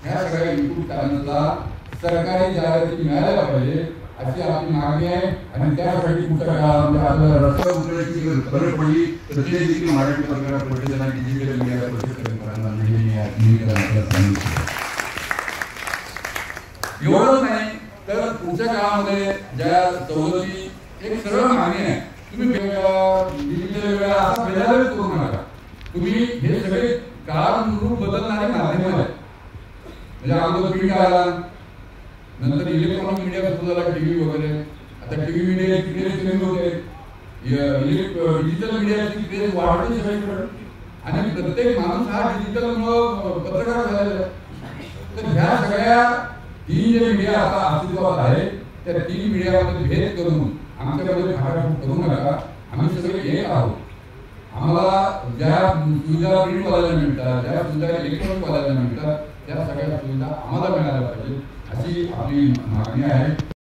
ह्या सगळ्या इनपुट चॅनलला सरकारी जाहिराती मिळायला पाहिजे अशी आपली मागणी आहे. आणि त्यासाठी पुढच्या काळामध्ये आपल्याला रस्ता उतरण्याची गरज पडली तर ते देखील मराठी पत्रकार परिषद आणि डिजिटल मीडिया परिषदेकरांना एवढंच नाही तर पुढच्या काळामध्ये ज्या सवलती एक सरळ मागणी आहे, तुम्ही डिजिटल वेळा असा भेदाभेद करू नका. तुम्ही हे सगळे काळानुरूप बदलणारे माध्यम आहेत. म्हणजे अगोदर प्रिंट आला, नंतर इलेक्ट्रॉनिक मीडिया सुरू झाला, टीव्ही वगैरे. आता टीव्ही मीडियाची क्रेज कमी होते, डिजिटल मीडियाची क्रेज वाढते सगळीकडे. आणि प्रत्येक माणूस हा डिजिटलमुळं पत्रकार झालेला आहे. तर ह्या सगळ्या तीन जे मीडिया आता अस्तित्वात आहे त्या तीन मीडियामध्ये भेद करून आमच्यामध्ये फाटाफूट करू नका. आम्ही सगळे एक आहोत. आम्हाला ज्या सुविधा प्रिंटवाल्यांना मिळतात, ज्या सुविधा इलेक्ट्रॉनिकवाल्यांना मिळतात, त्या सगळ्या सुविधा आम्हाला मिळाल्या पाहिजे अशी आपली मागणी आहे.